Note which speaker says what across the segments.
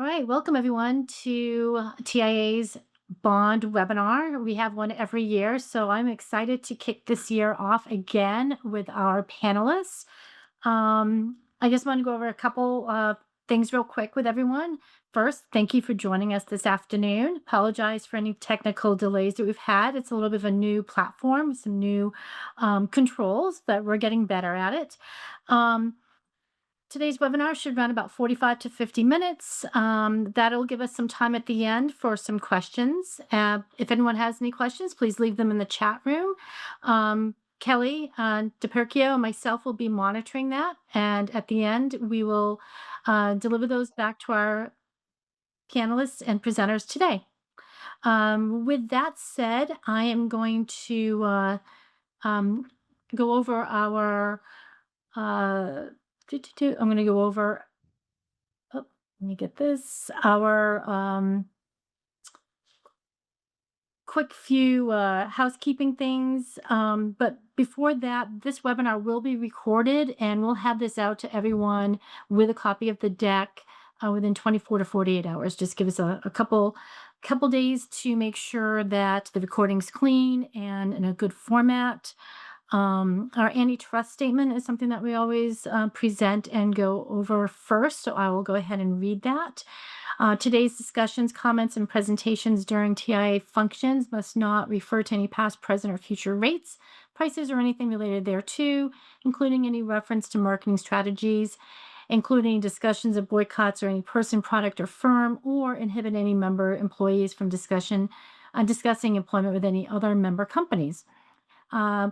Speaker 1: All right, welcome everyone to TIA's bond webinar. We have one every year, so I'm excited to kick this year off again with our panelists. I just want to go over a couple things real quick with everyone. First, thank you for joining us this afternoon. Apologize for any technical delays that we've had. It's a little bit of a new platform, some new controls, but we're getting better at it. Today's webinar should run about 45 to 50 minutes. That'll give us some time at the end for some questions. If anyone has any questions, please leave them in the chat room. Kelly DePerchio and myself will be monitoring that. And at the end, we will deliver those back to our panelists and presenters today. With that said, I am going to go over our I'm going to go over, oh, let me get this, our quick few housekeeping things. But before that, this webinar will be recorded and we'll have this out to everyone with a copy of the deck within 24 to 48 hours. Just give us a couple days to make sure that the recording's clean and in a good format. Our antitrust statement is something that we always present and go over first, so I will go ahead and read that. Today's discussions, comments, and presentations during TIA functions must not refer to any past, present, or future rates, prices, or anything related thereto, including any reference to marketing strategies, including discussions of boycotts or any person, product, or firm, or inhibit any member employees from discussing employment with any other member companies.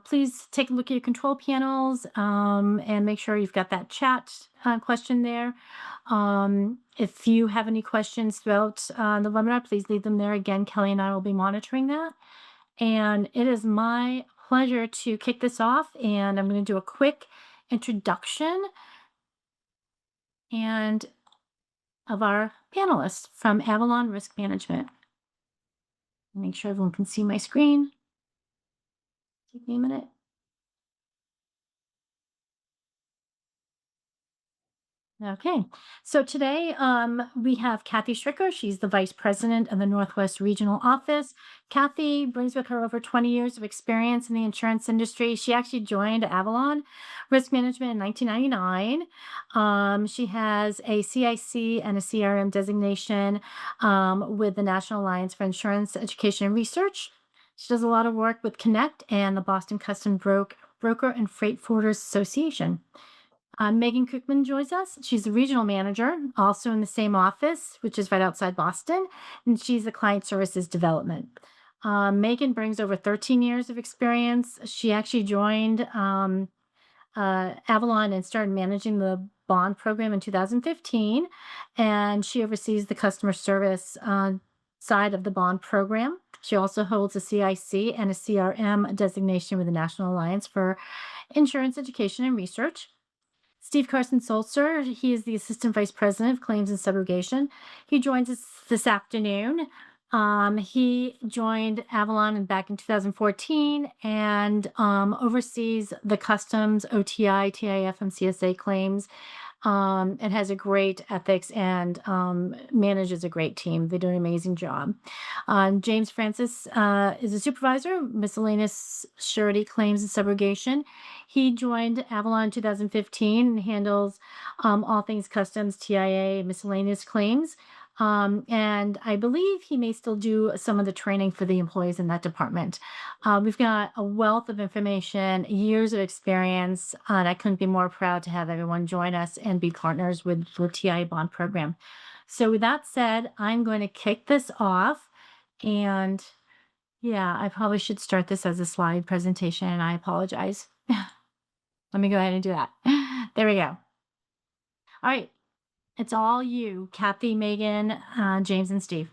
Speaker 1: Please take a look at your control panels and make sure you've got that chat question there. If you have any questions throughout the webinar, please leave them there. Again, Kelly and I will be monitoring that. And it is my pleasure to kick this off. And I'm going to do a quick introduction and of our panelists from Avalon Risk Management. Make sure everyone can see my screen. Take me a minute. Okay, so today we have Kathy Stricker. She's the Vice President of the Northwest Regional Office. Kathy brings with her over 20 years of experience in the insurance industry. She actually joined Avalon Risk Management in 1999. She has a CIC and a CRM designation with the National Alliance for Insurance Education and Research. She does a lot of work with Connect and the Boston Custom Broker and Freight Forwarders Association. Megan Cookman joins us. She's the regional manager, also in the same office, which is right outside Boston, and she's the client services development. Megan brings over 13 years of experience. She actually joined Avalon and started managing the bond program in 2015, and she oversees the customer service side of the bond program. She also holds a CIC and a CRM designation with the National Alliance for Insurance Education and Research. Steve Carson Solzer, he is the Assistant Vice President of Claims and Subrogation. He joins us this afternoon. He joined Avalon back in 2014 and oversees the customs, OTI, TIA, FMCSA claims. It has a great ethics and manages a great team. They do an amazing job. James Francis is a supervisor, miscellaneous surety claims and subrogation. He joined Avalon in 2015 and handles all things customs, TIA, miscellaneous claims. And I believe he may still do some of the training for the employees in that department. We've got a wealth of information, years of experience, and I couldn't be more proud to have everyone join us and be partners with the TIA bond program. So with that said, I'm going to kick this off. And yeah, I probably should start this as a slide presentation, and I apologize. Let me go ahead and do that. There we go. All right. It's all you, Kathy, Megan, James, and Steve.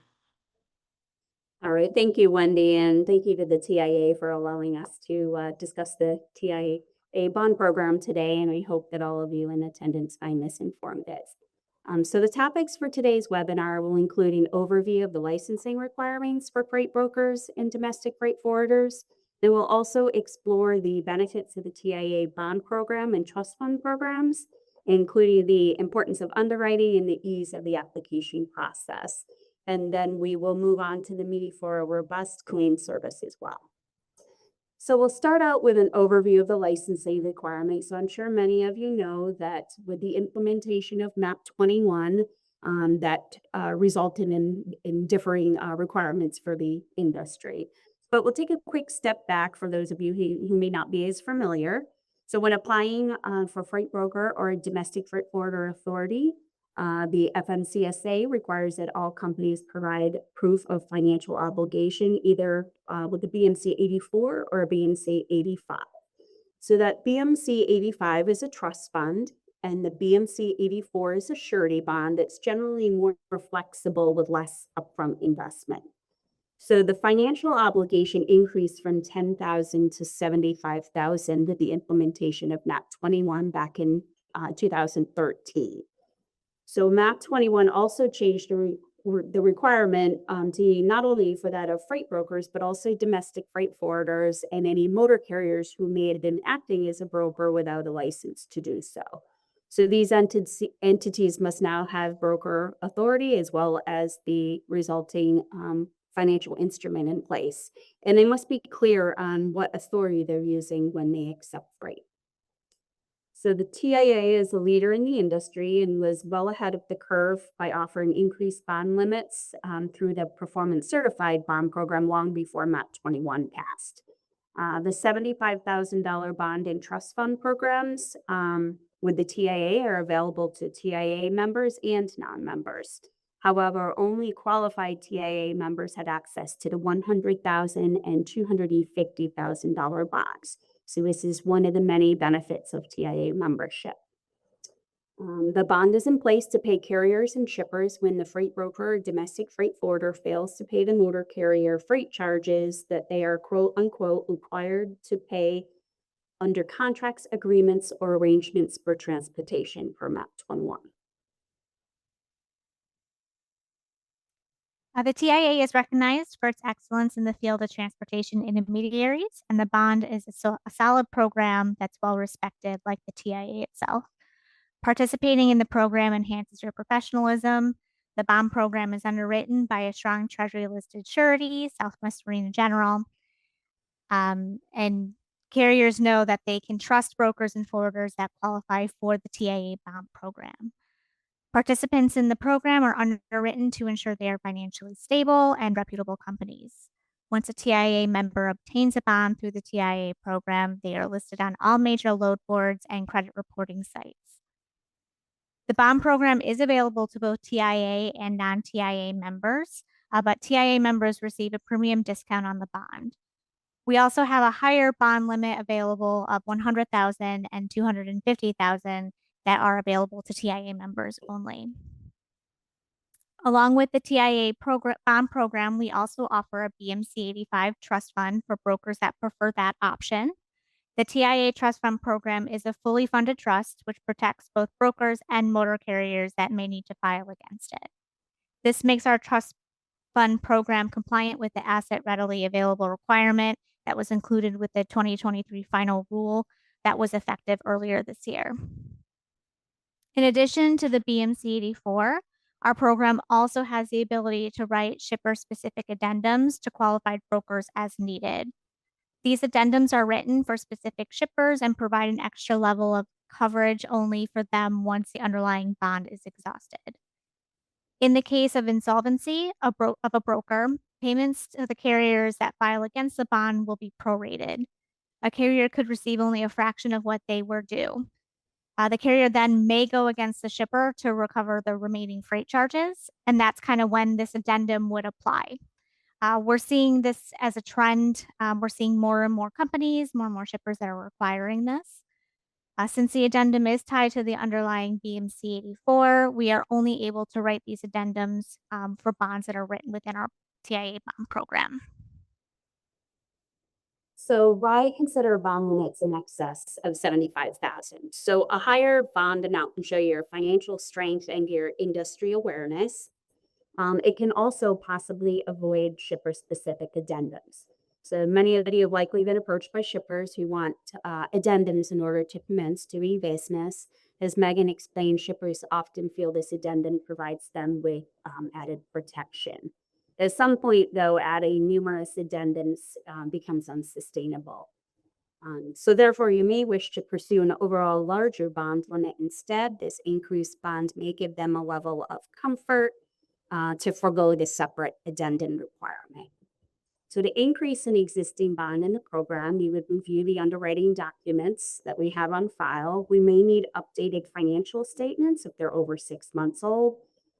Speaker 2: All right. Thank you, Wendy, and thank you to the TIA for allowing us to discuss the TIA bond program today, and we hope that all of you in attendance find this informative. So the topics for today's webinar will include an overview of the licensing requirements for freight brokers and domestic freight forwarders. They will also explore the benefits of the TIA bond program and trust fund programs, including the importance of underwriting and the ease of the application process. And then we will move on to the meeting for a robust claim service as well. So we'll start out with an overview of the licensing requirements. So I'm sure many of you know that with the implementation of MAP 21, that resulted in differing requirements for the industry. But we'll take a quick step back for those of you who may not be as familiar. So when applying for freight broker or a domestic freight forwarder authority, the FMCSA requires that all companies provide proof of financial obligation, either with the BMC 84 or a BMC 85. So that BMC 85 is a trust fund, and the BMC 84 is a surety bond that's generally more flexible with less upfront investment. So the financial obligation increased from $10,000 to $75,000 with the implementation of MAP 21 back in 2013. So MAP 21 also changed the requirement to not only for that of freight brokers, but also domestic freight forwarders and any motor carriers who may have been acting as a broker without a license to do so. So these entities must now have broker authority as well as the resulting financial instrument in place. And they must be clear on what authority they're using when they accept freight. So the TIA is a leader in the industry and was well ahead of the curve by offering increased bond limits through the performance certified bond program long before MAP 21 passed. The $75,000 bond and trust fund programs with the TIA are available to TIA members and non-members. However, only qualified TIA members had access to the $100,000 and $250,000 bonds. So this is one of the many benefits of TIA membership. The bond is in place to pay carriers and shippers when the freight broker or domestic freight forwarder fails to pay the motor carrier freight charges that they are quote unquote required to pay under contracts, agreements, or arrangements for transportation per MAP 21.
Speaker 3: The TIA is recognized for its excellence in the field of transportation intermediaries, and the bond is a solid program that's well respected, like the TIA itself. Participating in the program enhances your professionalism. The bond program is underwritten by a strong Treasury-listed surety, Southwest Marine General, and carriers know that they can trust brokers and forwarders that qualify for the TIA bond program. Participants in the program are underwritten to ensure they are financially stable and reputable companies. Once a TIA member obtains a bond through the TIA program, they are listed on all major load boards and credit reporting sites. The bond program is available to both TIA and non-TIA members, but TIA members receive a premium discount on the bond. We also have a higher bond limit available of $100,000 and $250,000 that are available to TIA members only. Along with the TIA bond program, we also offer a BMC 85 trust fund for brokers that prefer that option. The TIA trust fund program is a fully funded trust which protects both brokers and motor carriers that may need to file against it. This makes our trust fund program compliant with the asset readily available requirement that was included with the 2023 final rule that was effective earlier this year. In addition to the BMC 84, our program also has the ability to write shipper-specific addendums to qualified brokers as needed. These addendums are written for specific shippers and provide an extra level of coverage only for them once the underlying bond is exhausted. In the case of insolvency of a broker, payments to the carriers that file against the bond will be prorated. A carrier could receive only a fraction of what they were due. The carrier then may go against the shipper to recover the remaining freight charges, and that's kind of when this addendum would apply. We're seeing this as a trend. We're seeing more and more companies, more and more shippers that are requiring this. Since the addendum is tied to the underlying BMC 84, we are only able to write these addendums for bonds that are written within our TIA bond program.
Speaker 2: So why consider bond limits in excess of $75,000? So a higher bond amount can show your financial strength and your industry awareness. It can also possibly avoid shipper-specific addendums. So many of you have likely been approached by shippers who want addendums in order to commence doing business. As Megan explained, shippers often feel this addendum provides them with added protection. At some point, though, adding numerous addendums becomes unsustainable. So therefore, you may wish to pursue an overall larger bond limit instead. This increased bond may give them a level of comfort to forego the separate addendum requirement. So to increase an existing bond in the program, you would review the underwriting documents that we have on file. We may need updated financial statements if they're over 6 months old,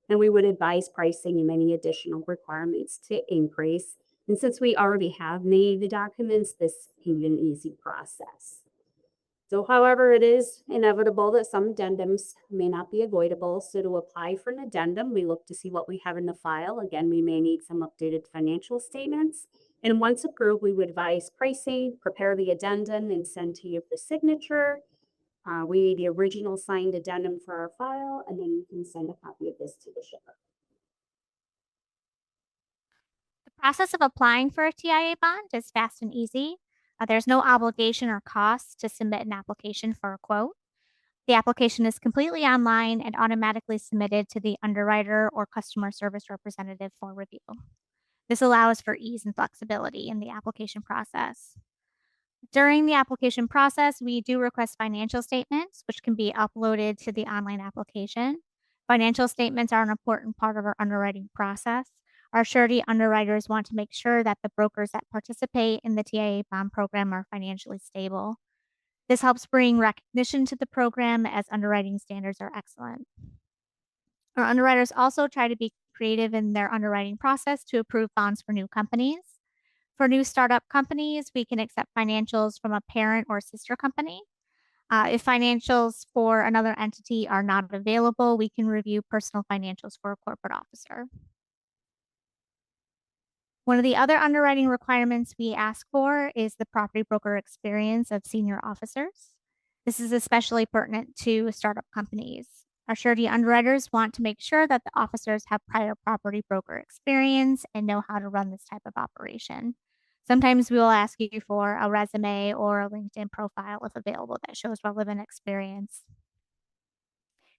Speaker 2: and we would advise pricing and any additional requirements to increase. And since we already have many of the documents, this can be an easy process. So however, it is inevitable that some addendums may not be avoidable. So to apply for an addendum, we look to see what we have in the file. Again, we may need some updated financial statements. And once approved, we would advise pricing, prepare the addendum, and send to you for signature. We need the original signed addendum for our file, and then you can send a copy of this to the shipper.
Speaker 3: The process of applying for a TIA bond is fast and easy. There's no obligation or cost to submit an application for a quote. The application is completely online and automatically submitted to the underwriter or customer service representative for review. This allows for ease and flexibility in the application process. During the application process, we do request financial statements, which can be uploaded to the online application. Financial statements are an important part of our underwriting process. Our surety underwriters want to make sure that the brokers that participate in the TIA bond program are financially stable. This helps bring recognition to the program as underwriting standards are excellent. Our underwriters also try to be creative in their underwriting process to approve bonds for new companies. For new startup companies, we can accept financials from a parent or sister company. If financials for another entity are not available, we can review personal financials for a corporate officer. One of the other underwriting requirements we ask for is the property broker experience of senior officers. This is especially pertinent to startup companies. Our surety underwriters want to make sure that the officers have prior property broker experience and know how to run this type of operation. Sometimes we will ask you for a resume or a LinkedIn profile if available that shows relevant experience.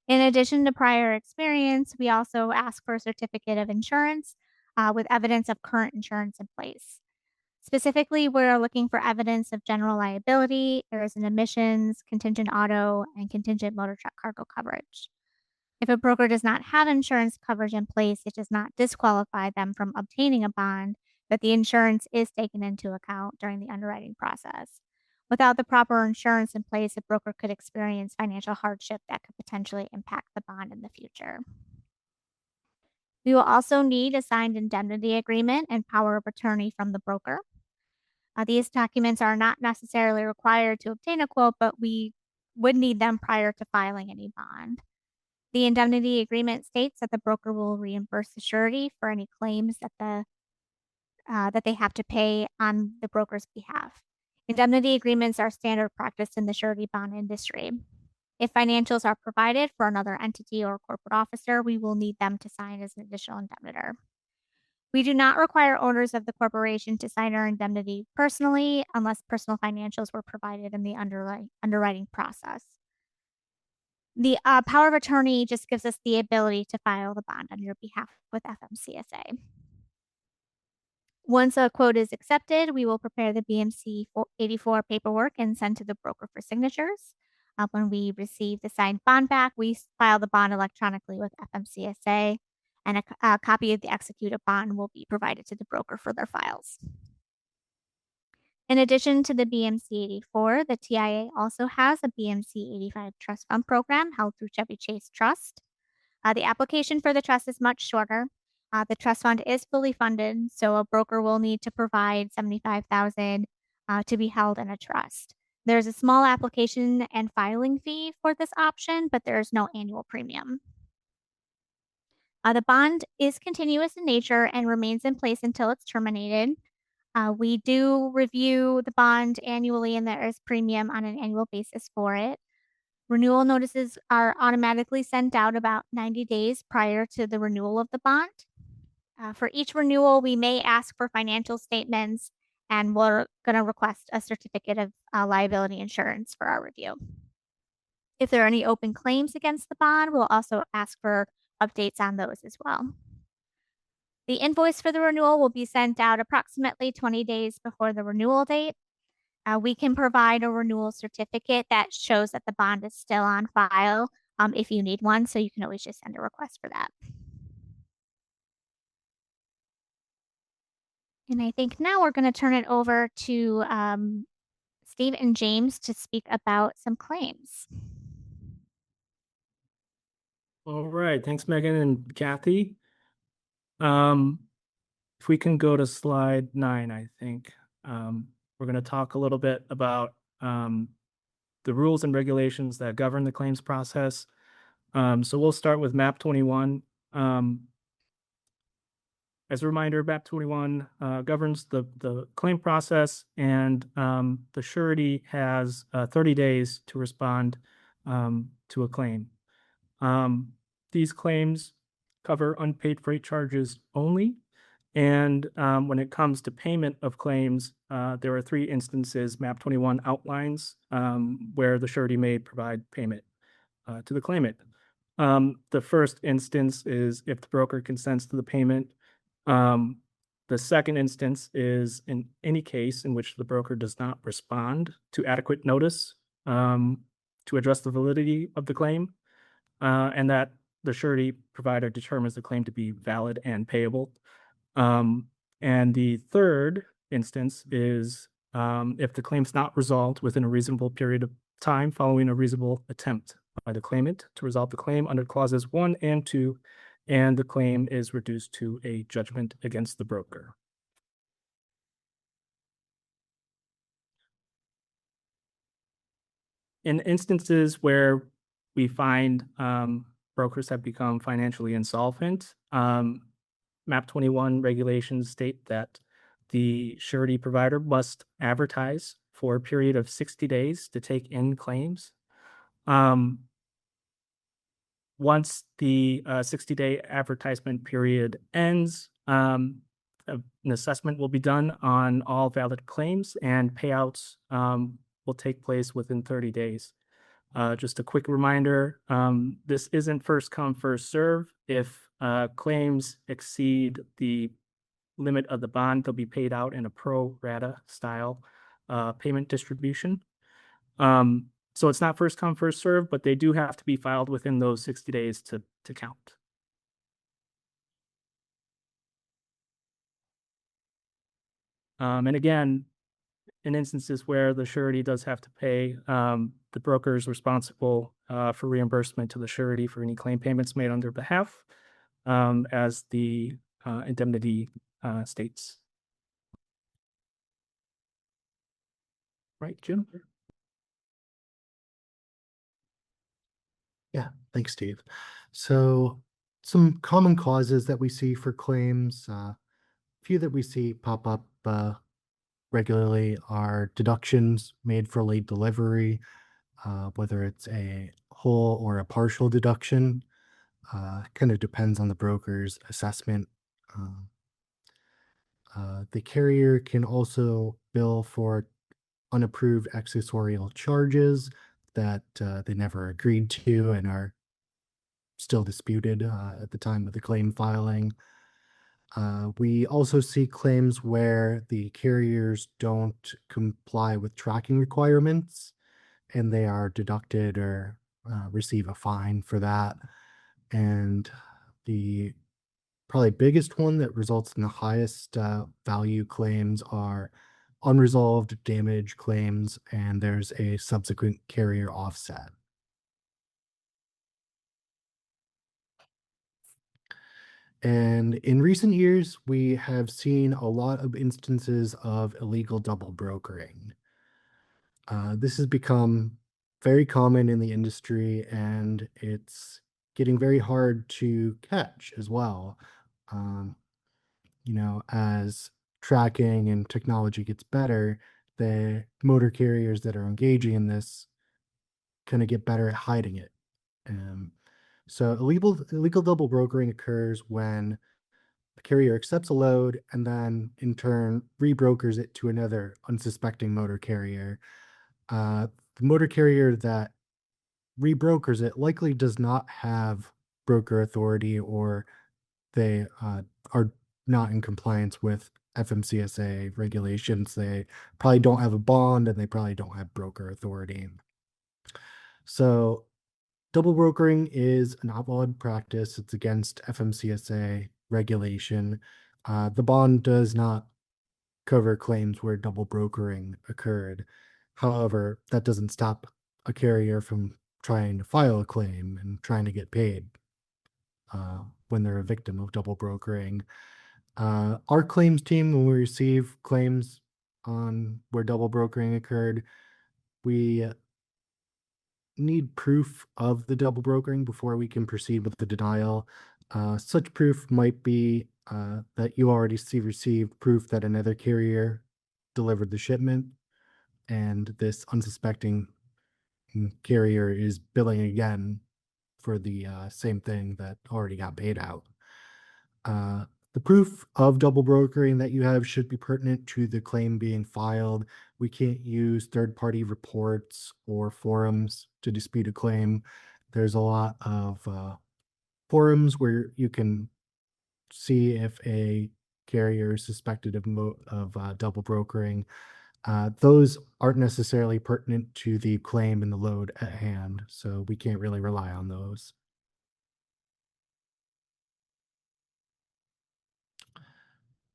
Speaker 3: In addition to prior experience, we also ask for a certificate of insurance with evidence of current insurance in place. Specifically, we're looking for evidence of general liability, errors and omissions, contingent auto, and contingent motor truck cargo coverage. If a broker does not have insurance coverage in place, it does not disqualify them from obtaining a bond, but the insurance is taken into account during the underwriting process. Without the proper insurance in place, a broker could experience financial hardship that could potentially impact the bond in the future. We will also need a signed indemnity agreement and power of attorney from the broker. These documents are not necessarily required to obtain a quote, but we would need them prior to filing any bond. The indemnity agreement states that the broker will reimburse the surety for any claims that they have to pay on the broker's behalf. Indemnity agreements are standard practice in the surety bond industry. If financials are provided for another entity or corporate officer, we will need them to sign as an additional indemnitor. We do not require owners of the corporation to sign our indemnity personally unless personal financials were provided in the underwriting process. The power of attorney just gives us the ability to file the bond on your behalf with FMCSA. Once a quote is accepted, we will prepare the BMC 84 paperwork and send to the broker for signatures. When we receive the signed bond back, we file the bond electronically with FMCSA, and a copy of the executed bond will be provided to the broker for their files. In addition to the BMC 84, the TIA also has a BMC 85 trust fund program held through Chevy Chase Trust. The application for the trust is much shorter. The trust fund is fully funded, so a broker will need to provide $75,000 to be held in a trust. There's a small application and filing fee for this option, but there's no annual premium. The bond is continuous in nature and remains in place until it's terminated. We do review the bond annually, and there is premium on an annual basis for it. Renewal notices are automatically sent out about 90 days prior to the renewal of the bond. For each renewal, we may ask for financial statements, and we're going to request a certificate of liability insurance for our review. If there are any open claims against the bond, we'll also ask for updates on those as well. The invoice for the renewal will be sent out approximately 20 days before the renewal date. We can provide a renewal certificate that shows that the bond is still on file if you need one, so you can always just send a request for that. And I think now we're going to turn it over to Steve and James to speak about some claims.
Speaker 4: All right, thanks Megan and Kathy. If we can go to slide 9, I think. We're going to talk a little bit about the rules and regulations that govern the claims process. So we'll start with MAP 21. As a reminder, MAP 21 governs the claim process, and the surety has 30 days to respond to a claim. These claims cover unpaid freight charges only. And when it comes to payment of claims, there are 3 instances MAP 21 outlines where the surety may provide payment to the claimant. The first instance is if the broker consents to the payment. The second instance is in any case in which the broker does not respond to adequate notice to address the validity of the claim, and that the surety provider determines the claim to be valid and payable. And the third instance is if the claim's not resolved within a reasonable period of time following a reasonable attempt by the claimant to resolve the claim under clauses 1 and 2, and the claim is reduced to a judgment against the broker. In instances where we find brokers have become financially insolvent, MAP 21 regulations state that the surety provider must advertise for a period of 60 days to take in claims. Once the 60-day advertisement period ends, an assessment will be done on all valid claims, and payouts will take place within 30 days. Just a quick reminder, this isn't first come, first serve. If claims exceed the limit of the bond, they'll be paid out in a pro rata style payment distribution. So it's not first come, first serve, but they do have to be filed within those 60 days to count. And again, in instances where the surety does have to pay, the broker is responsible for reimbursement to the surety for any claim payments made on their behalf, as the indemnity states. Right, Jim?
Speaker 5: Yeah, thanks, Steve. So some common causes that we see for claims, few that we see pop up regularly are deductions made for late delivery, whether it's a whole or a partial deduction. Kind of depends on the broker's assessment. The carrier can also bill for unapproved accessorial charges that they never agreed to and are still disputed at the time of the claim filing. We also see claims where the carriers don't comply with tracking requirements and they are deducted or receive a fine for that. And the probably biggest one that results in the highest value claims are unresolved damage claims, and there's a subsequent carrier offset. And in recent years, we have seen a lot of instances of illegal double brokering. This has become very common in the industry, and it's getting very hard to catch as well. As tracking and technology gets better, the motor carriers that are engaging in this kind of get better at hiding it. So illegal double brokering occurs when the carrier accepts a load and then in turn rebrokers it to another unsuspecting motor carrier. The motor carrier that rebrokers it likely does not have broker authority, or they are not in compliance with FMCSA regulations. They probably don't have a bond, and they probably don't have broker authority. So double brokering is an outlawed practice. It's against FMCSA regulation. The bond does not cover claims where double brokering occurred. However, that doesn't stop a carrier from trying to file a claim and trying to get paid when they're a victim of double brokering. Our claims team, when we receive claims on where double brokering occurred, we need proof of the double brokering before we can proceed with the denial. Such proof might be that you already received proof that another carrier delivered the shipment, and this unsuspecting carrier is billing again for the same thing that already got paid out. The proof of double brokering that you have should be pertinent to the claim being filed. We can't use third-party reports or forums to dispute a claim. There's a lot of forums where you can see if a carrier is suspected of double brokering. Those aren't necessarily pertinent to the claim and the load at hand, so we can't really rely on those.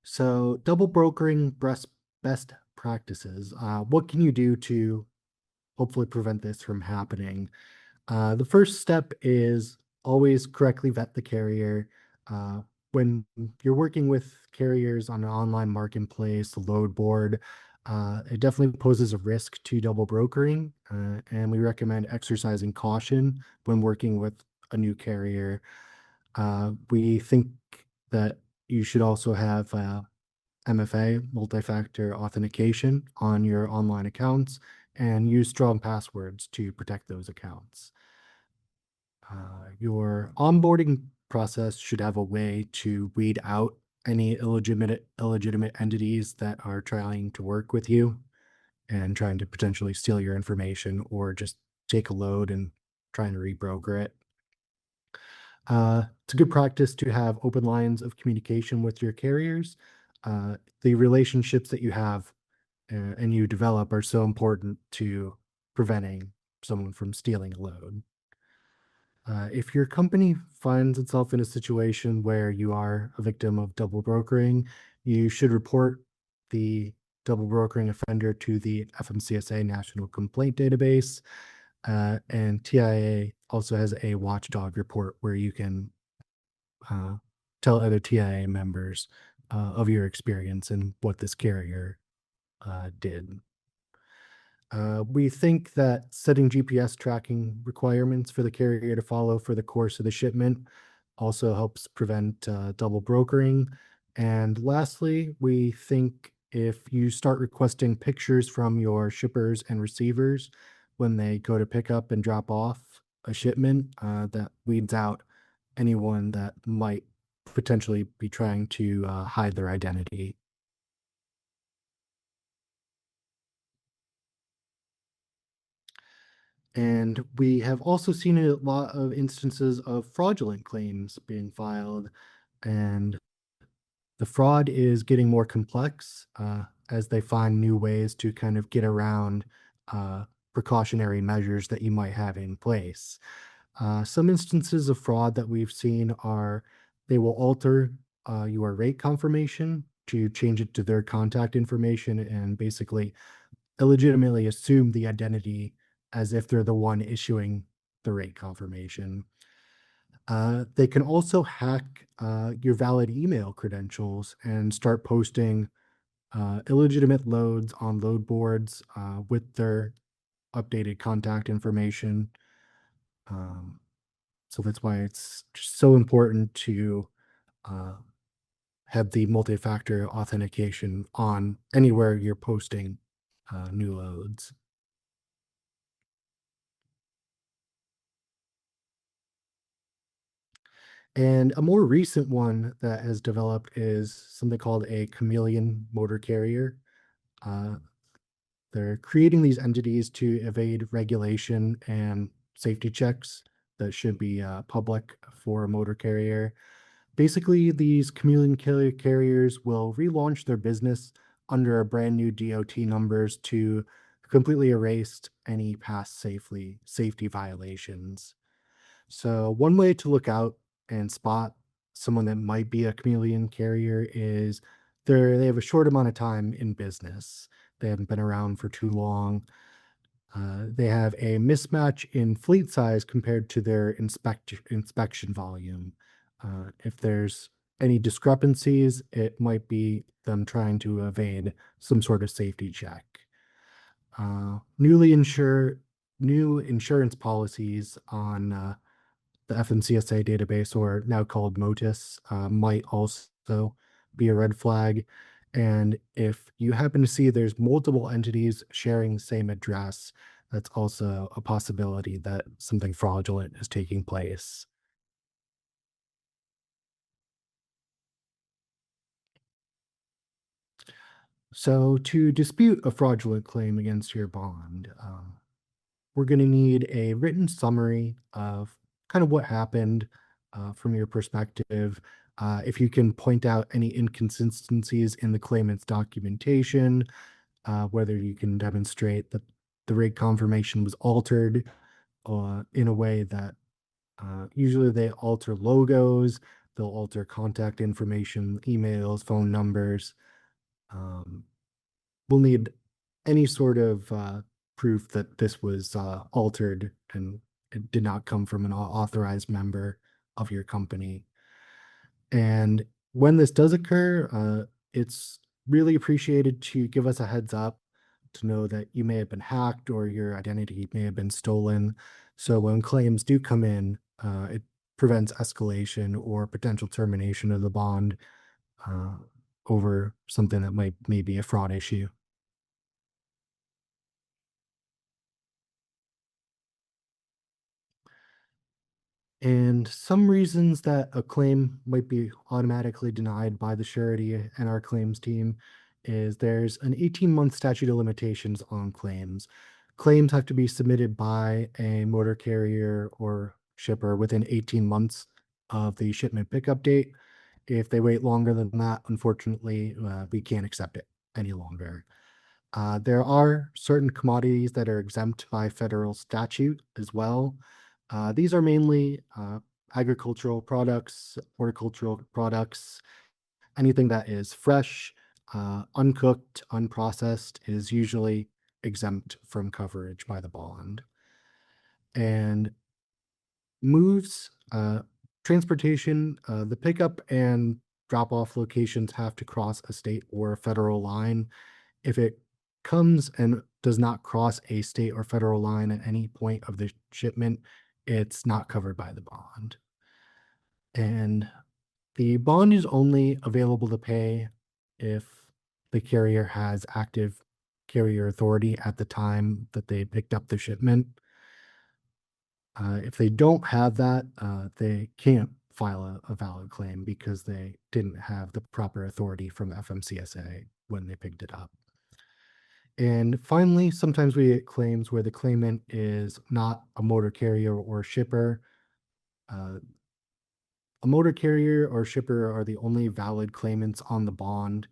Speaker 5: So double brokering best practices. What can you do to hopefully prevent this from happening? The first step is always correctly vet the carrier. When you're working with carriers on an online marketplace, a load board, it definitely poses a risk to double brokering, and we recommend exercising caution when working with a new carrier. We think that you should also have MFA, multi-factor authentication, on your online accounts, and use strong passwords to protect those accounts. Your onboarding process should have a way to weed out any illegitimate entities that are trying to work with you and trying to potentially steal your information or just take a load and trying to rebroker it. It's a good practice to have open lines of communication with your carriers. The relationships that you have and you develop are so important to preventing someone from stealing a load. If your company finds itself in a situation where you are a victim of double brokering, you should report the double brokering offender to the FMCSA National Complaint Database. And TIA also has a watchdog report where you can tell other TIA members of your experience and what this carrier did. We think that setting GPS tracking requirements for the carrier to follow for the course of the shipment also helps prevent double brokering. And lastly, we think if you start requesting pictures from your shippers and receivers when they go to pick up and drop off a shipment, that weeds out anyone that might potentially be trying to hide their identity. And we have also seen a lot of instances of fraudulent claims being filed, and the fraud is getting more complex as they find new ways to kind of get around precautionary measures that you might have in place. Some instances of fraud that we've seen are they will alter your rate confirmation to change it to their contact information and basically illegitimately assume the identity as if they're the one issuing the rate confirmation. They can also hack your valid email credentials and start posting illegitimate loads on load boards with their updated contact information. So that's why it's just so important to have the multi-factor authentication on anywhere you're posting new loads. And a more recent one that has developed is something called a chameleon motor carrier. They're creating these entities to evade regulation and safety checks that should be public for a motor carrier. Basically, these chameleon carriers will relaunch their business under a brand new DOT numbers to completely erase any past safety violations. So one way to look out and spot someone that might be a chameleon carrier is they have a short amount of time in business. They haven't been around for too long. They have a mismatch in fleet size compared to their inspection volume. If there's any discrepancies, it might be them trying to evade some sort of safety check. New insurance policies on the FMCSA database, or now called MOTIS, might also be a red flag. And if you happen to see there's multiple entities sharing the same address, that's also a possibility that something fraudulent is taking place. So to dispute a fraudulent claim against your bond, we're going to need a written summary of kind of what happened from your perspective. If you can point out any inconsistencies in the claimant's documentation, whether you can demonstrate that the rate confirmation was altered in a way that usually they alter logos, they'll alter contact information, emails, phone numbers. We'll need any sort of proof that this was altered and it did not come from an authorized member of your company. And when this does occur, it's really appreciated to give us a heads up to know that you may have been hacked or your identity may have been stolen. So when claims do come in, it prevents escalation or potential termination of the bond over something that may be a fraud issue. And some reasons that a claim might be automatically denied by the surety and our claims team is there's an 18-month statute of limitations on claims. Claims have to be submitted by a motor carrier or shipper within 18 months of the shipment pickup date. If they wait longer than that, unfortunately, we can't accept it any longer. There are certain commodities that are exempt by federal statute as well. These are mainly agricultural products, horticultural products, anything that is fresh, uncooked, unprocessed is usually exempt from coverage by the bond. And moves, transportation, the pickup and drop off locations have to cross a state or a federal line. If it comes and does not cross a state or federal line at any point of the shipment, it's not covered by the bond. And the bond is only available to pay if the carrier has active carrier authority at the time that they picked up the shipment. If they don't have that, they can't file a valid claim because they didn't have the proper authority from FMCSA when they picked it up. And finally, sometimes we get claims where the claimant is not a motor carrier or shipper. A motor carrier or shipper are the only valid claimants on the bond.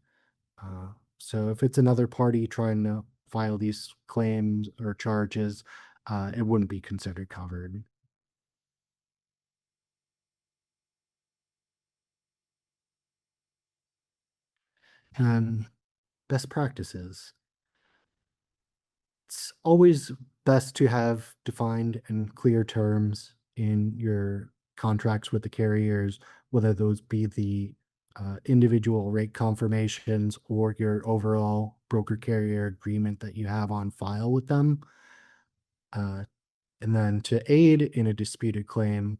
Speaker 5: So if it's another party trying to file these claims or charges, it wouldn't be considered covered. And best practices. It's always best to have defined and clear terms in your contracts with the carriers, whether those be the individual rate confirmations or your overall broker carrier agreement that you have on file with them. And then to aid in a disputed claim,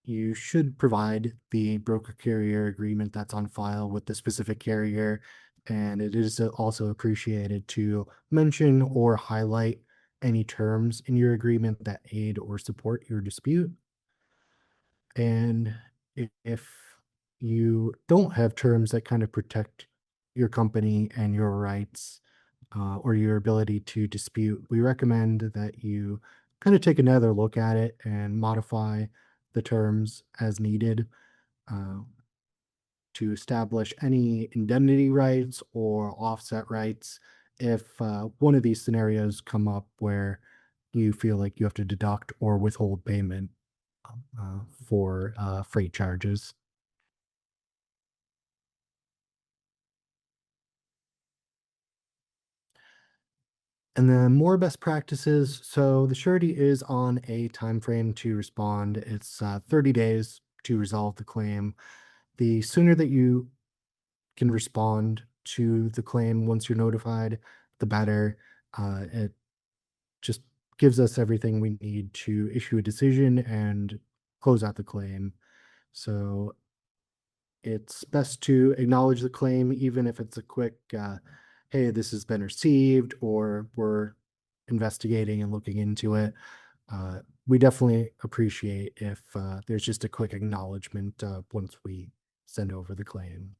Speaker 5: you should provide the broker carrier agreement that's on file with the specific carrier. And it is also appreciated to mention or highlight any terms in your agreement that aid or support your dispute. And if you don't have terms that kind of protect your company and your rights, or your ability to dispute, we recommend that you kind of take another look at it and modify the terms as needed uh, to establish any indemnity rights or offset rights if one of these scenarios come up where you feel like you have to deduct or withhold payment for freight charges. And then more best practices. So the surety is on a time frame to respond. It's 30 days to resolve the claim. The sooner that you can respond to the claim once you're notified, the better. It just gives us everything we need to issue a decision and close out the claim. So it's best to acknowledge the claim, even if it's a quick, hey, this has been received, or we're investigating and looking into it. We definitely appreciate if there's just a quick acknowledgement once we send over the claim.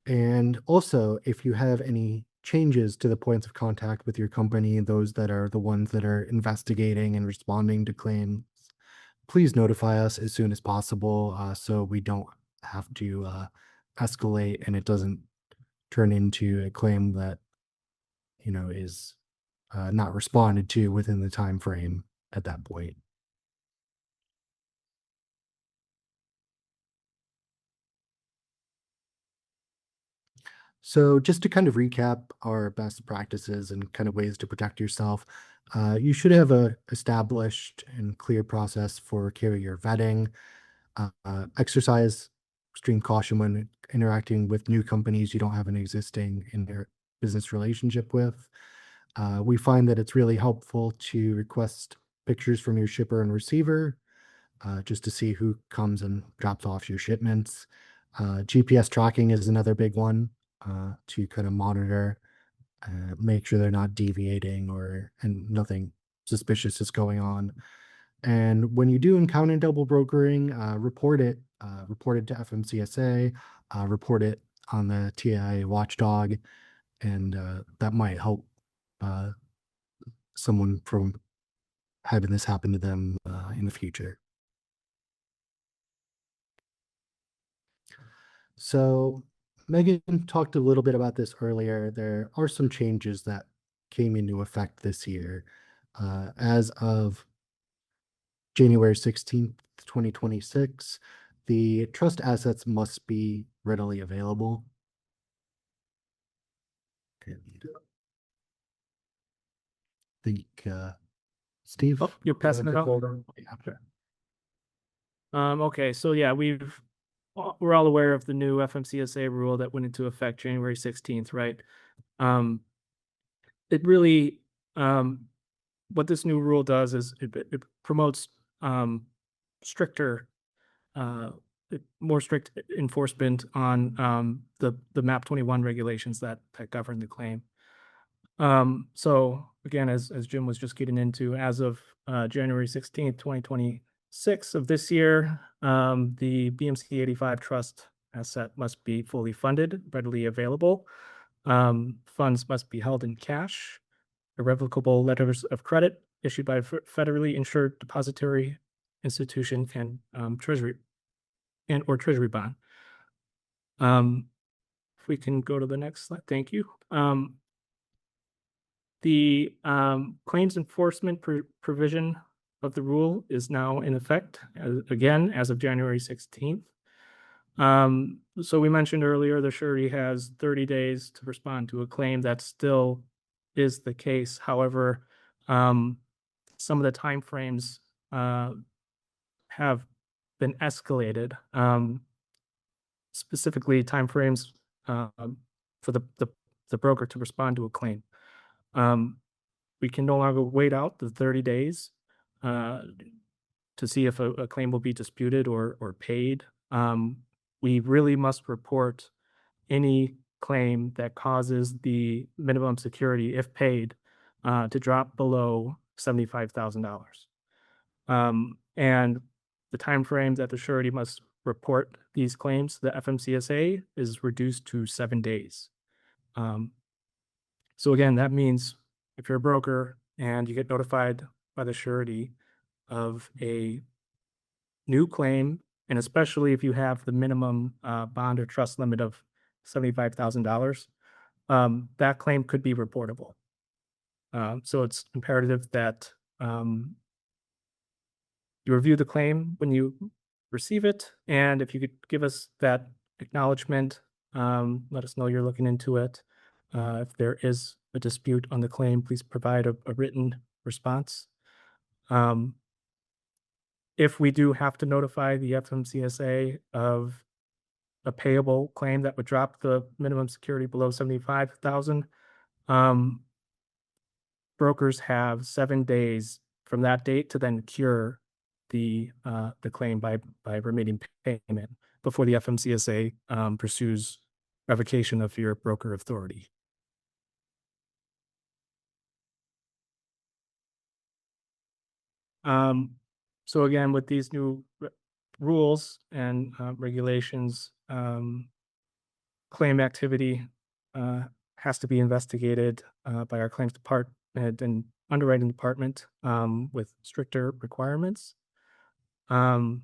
Speaker 5: And also, if you have any changes to the points of contact with your company, those that are the ones that are investigating and responding to claims, please notify us as soon as possible so we don't have to escalate and it doesn't turn into a claim that is not responded to within the time frame at that point. So just to kind of recap our best practices and kind of ways to protect yourself, you should have a established and clear process for carrier vetting. Exercise extreme caution when interacting with new companies you don't have an existing business relationship with. We find that it's really helpful to request pictures from your shipper and receiver just to see who comes and drops off your shipments. GPS tracking is another big one to kind of monitor, make sure they're not deviating and nothing suspicious is going on. And when you do encounter double brokering, report it to FMCSA, report it on the TIA watchdog, and that might help someone from having this happen to them in the future. So Megan talked a little bit about this earlier. There are some changes that came into effect this year. As of January 16th, 2026, the trust assets must be readily available. And I think, Steve?
Speaker 4: Oh, you're passing it out?
Speaker 5: Yeah.
Speaker 4: Sure. Okay, so yeah, we're all aware of the new FMCSA rule that went into effect January 16th, right? It really, what this new rule does is it promotes stricter, more strict enforcement on the MAP 21 regulations that govern the claim. So again, as Jim was just getting into, as of January 16th, 2026 of this year, the BMC 85 trust asset must be fully funded, readily available. Funds must be held in cash, irrevocable letters of credit issued by a federally insured depository institution and treasury or treasury bond. If we can go to the next slide, thank you. The claims enforcement provision of the rule is now in effect, again, as of January 16th. So we mentioned earlier, the surety has 30 days to respond to a claim. That still is the case. However, some of the timeframes have been escalated, specifically timeframes for the broker to respond to a claim. We can no longer wait out the 30 days to see if a claim will be disputed or paid. We really must report any claim that causes the minimum security, if paid, to drop below $75,000. And the time frame that the surety must report these claims to the FMCSA is reduced to 7 days. So again, that means if you're a broker and you get notified by the surety of a new claim, and especially if you have the minimum bond or trust limit of $75,000, that claim could be reportable. So it's imperative that you review the claim when you receive it, and if you could give us that acknowledgement, let us know you're looking into it. If there is a dispute on the claim, please provide a written response. If we do have to notify the FMCSA of a payable claim that would drop the minimum security below 75,000, brokers have 7 days from that date to then cure the claim by remitting payment before the FMCSA pursues revocation of your broker authority. So again, with these new rules and regulations, claim activity has to be investigated by our claims department and underwriting department with stricter requirements. It'll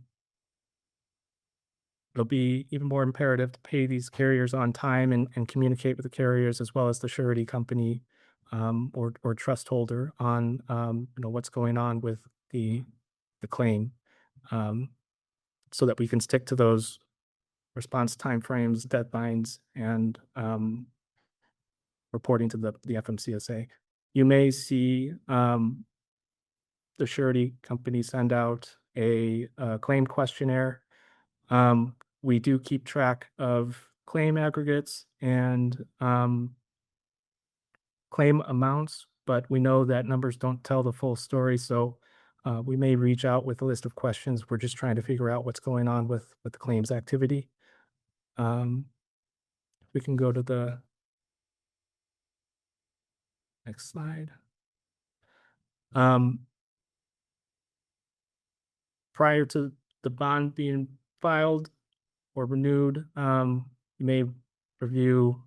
Speaker 4: be even more imperative to pay these carriers on time and communicate with the carriers as well as the surety company or trust holder on what's going on with the claim, so that we can stick to those response timeframes, deadlines, and reporting to the FMCSA. You may see the surety company send out a claim questionnaire. We do keep track of claim aggregates and claim amounts, but we know that numbers don't tell the full story. So we may reach out with a list of questions. We're just trying to figure out what's going on with the claims activity. We can go to the next slide. Prior to the bond being filed or renewed, you may review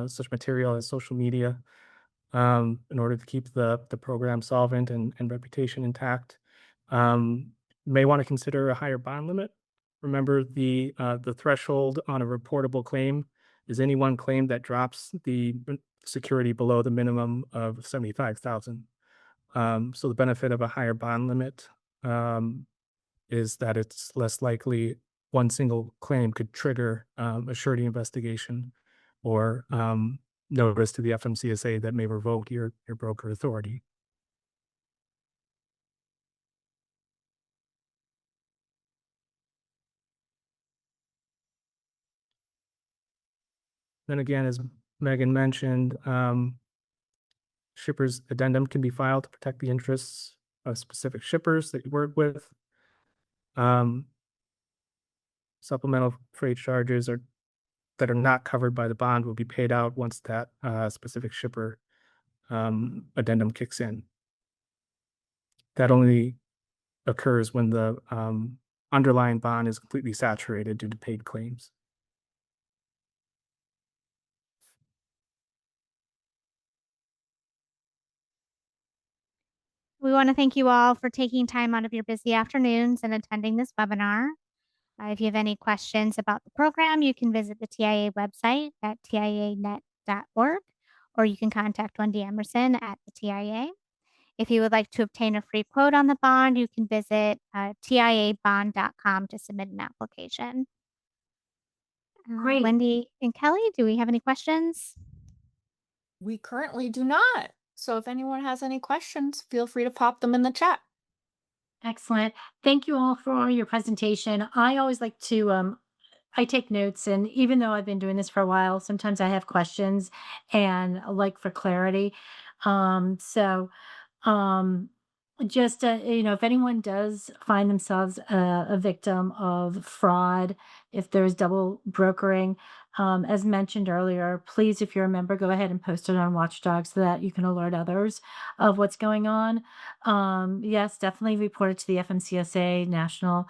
Speaker 4: such material as social media in order to keep the program solvent and reputation intact. You may want to consider a higher bond limit. Remember, the threshold on a reportable claim is any one claim that drops the security below the minimum of 75,000. So the benefit of a higher bond limit is that it's less likely one single claim could trigger a surety investigation or notice to the FMCSA that may revoke your broker authority. Then again, as Megan mentioned, shipper's addendum can be filed to protect the interests of specific shippers that you work with. Supplemental freight charges that are not covered by the bond will be paid out once that specific shipper addendum kicks in. That only occurs when the underlying bond is completely saturated due to paid claims.
Speaker 3: We want to thank you all for taking time out of your busy afternoons and attending this webinar. If you have any questions about the program, you can visit the TIA website at tianet.org, or you can contact Wendy Emerson at the TIA. If you would like to obtain a free quote on the bond, you can visit tiabond.com to submit an application.
Speaker 1: Great.
Speaker 3: Wendy and Kelly, do we have any questions?
Speaker 6: We currently do not. So if anyone has any questions, feel free to pop them in the chat.
Speaker 1: Excellent. Thank you all for your presentation. I always like to, I take notes, and even though I've been doing this for a while, sometimes I have questions and like for clarity. So, Just, if anyone does find themselves a victim of fraud, if there's double brokering, as mentioned earlier, please, if you're a member, go ahead and post it on Watchdog so that you can alert others of what's going on. Yes, definitely report it to the FMCSA, National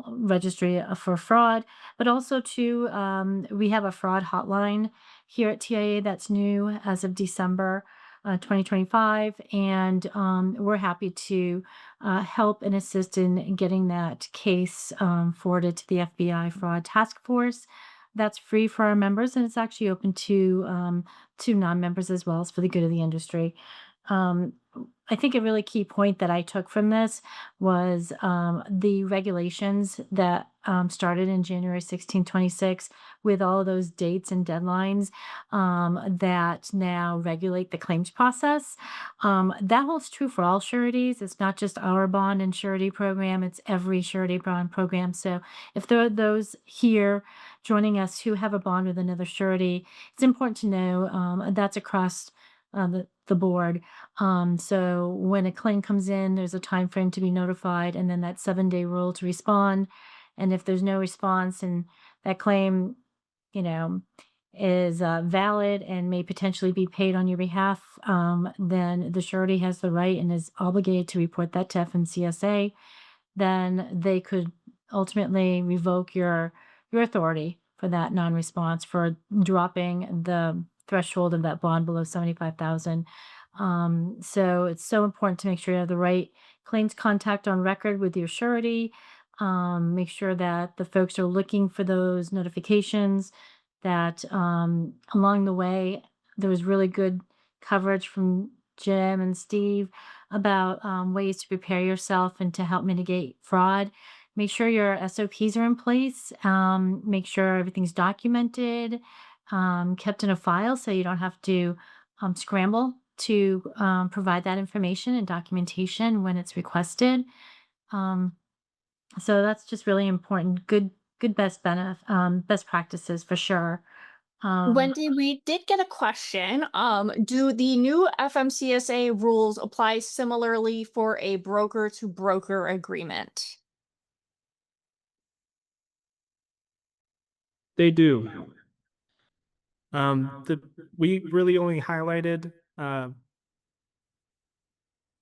Speaker 1: Registry for Fraud, but also to, we have a fraud hotline here at TIA that's new as of December 2025. And we're happy to help and assist in getting that case forwarded to the FBI Fraud Task Force. That's free for our members, and it's actually open to non-members as well. It's for the good of the industry. Um, I think a really key point that I took from this was the regulations that started in January 16, 26, with all of those dates and deadlines that now regulate the claims process. That holds true for all sureties. It's not just our bond and surety program, it's every surety bond program. So if there are those here joining us who have a bond with another surety, it's important to know that's across the board. So when a claim comes in, there's a time frame to be notified, and then that 7-day rule to respond. And if there's no response and that claim, you know, is valid and may potentially be paid on your behalf, then the surety has the right and is obligated to report that to FMCSA. Then they could ultimately revoke your authority for that non-response for dropping the threshold of that bond below 75,000. So it's so important to make sure you have the right claims contact on record with your surety. Make sure that the folks are looking for those notifications, that along the way, there was really good coverage from Jim and Steve about ways to prepare yourself and to help mitigate fraud. Make sure your SOPs are in place. Make sure everything's documented, kept in a file so you don't have to scramble to provide that information and documentation when it's requested. Um, so that's just really important. Good best practices for sure.
Speaker 6: Wendy, we did get a question. Do the new FMCSA rules apply similarly for a broker to broker agreement?
Speaker 4: They do. We really only highlighted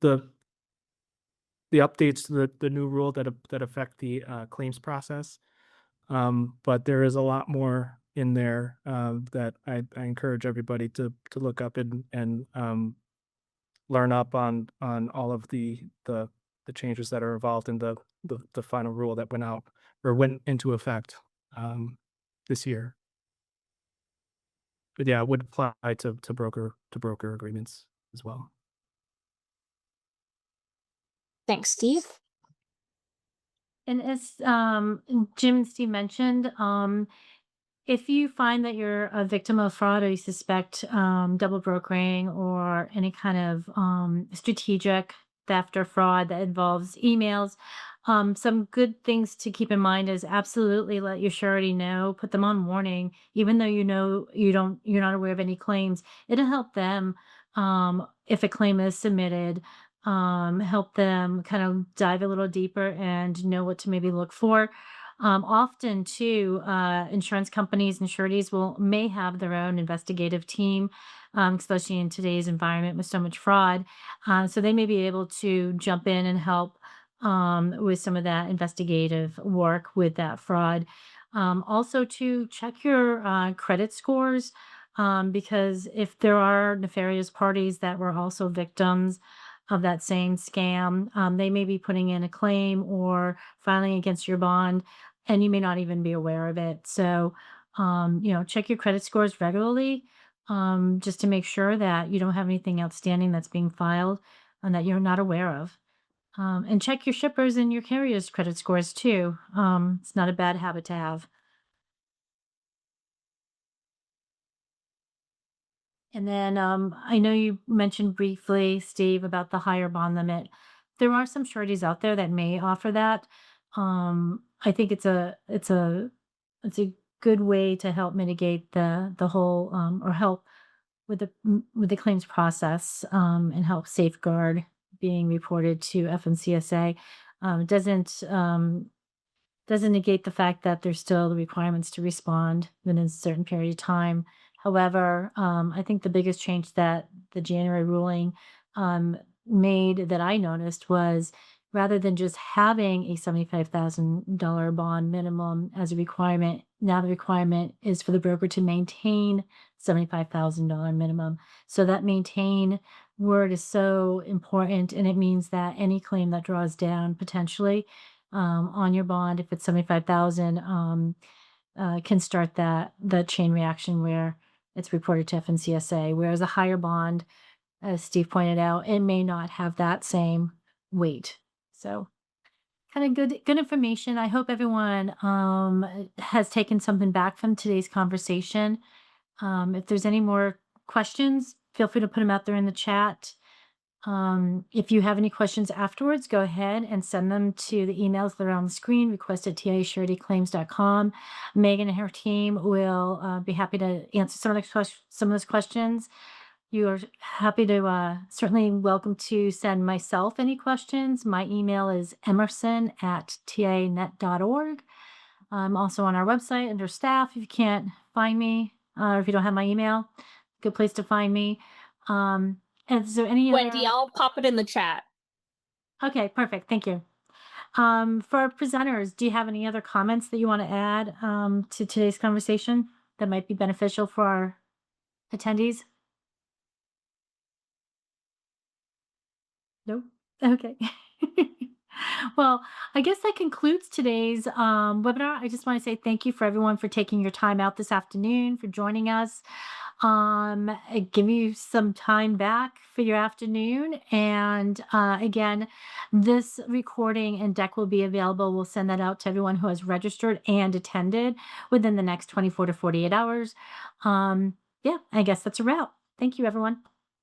Speaker 4: the updates to the new rule that affect the claims process. But there is a lot more in there that I encourage everybody to look up and learn up on all of the changes that are involved in the final rule that went out or went into effect this year. But yeah, it would apply to broker agreements as well.
Speaker 6: Thanks, Steve.
Speaker 1: And as Jim and Steve mentioned, if you find that you're a victim of fraud or you suspect double brokering or any kind of strategic theft or fraud that involves emails, some good things to keep in mind is absolutely let your surety know, put them on warning, even though you're not aware of any claims. It'll help them if a claim is submitted. Help them kind of dive a little deeper and know what to maybe look for. Often too, insurance companies and sureties may have their own investigative team, especially in today's environment with so much fraud. So they may be able to jump in and help with some of that investigative work with that fraud. Also to check your credit scores, because if there are nefarious parties that were also victims of that same scam, they may be putting in a claim or filing against your bond, and you may not even be aware of it. So, check your credit scores regularly, just to make sure that you don't have anything outstanding that's being filed and that you're not aware of. And check your shippers and your carriers' credit scores too. It's not a bad habit to have. And then I know you mentioned briefly, Steve, about the higher bond limit. There are some sureties out there that may offer that. I think it's a good way to help mitigate the whole or help with the claims process and help safeguard being reported to FMCSA. It doesn't negate the fact that there's still the requirements to respond within a certain period of time. However, I think the biggest change that the January ruling made that I noticed was rather than just having a $75,000 bond minimum as a requirement, now the requirement is for the broker to maintain $75,000 minimum. So that maintain word is so important, and it means that any claim that draws down potentially on your bond, if it's 75,000, can start the chain reaction where it's reported to FMCSA. Whereas a higher bond, as Steve pointed out, it may not have that same weight. So kind of good information. I hope everyone has taken something back from today's conversation. If there's any more questions, feel free to put them out there in the chat. If you have any questions afterwards, go ahead and send them to the emails that are on the screen, request@tiasuretyclaims.com. Megan and her team will be happy to answer some of those questions. You are happy to certainly welcome to send myself any questions. My email is emerson@tianet.org. I'm also on our website under staff if you can't find me, or if you don't have my email, good place to find me. And is there any
Speaker 6: Wendy,
Speaker 1: other...
Speaker 6: I'll pop it in the chat.
Speaker 1: Okay, perfect. Thank you. For our presenters, do you have any other comments that you want to add to today's conversation that might be beneficial for our attendees? No? Okay. Well, I guess that concludes today's webinar. I just want to say thank you for everyone for taking your time out this afternoon, for joining us. Give you some time back for your afternoon. And again, this recording and deck will be available. We'll send that out to everyone who has registered and attended within the next 24 to 48 hours. Yeah, I guess that's a wrap. Thank you, everyone.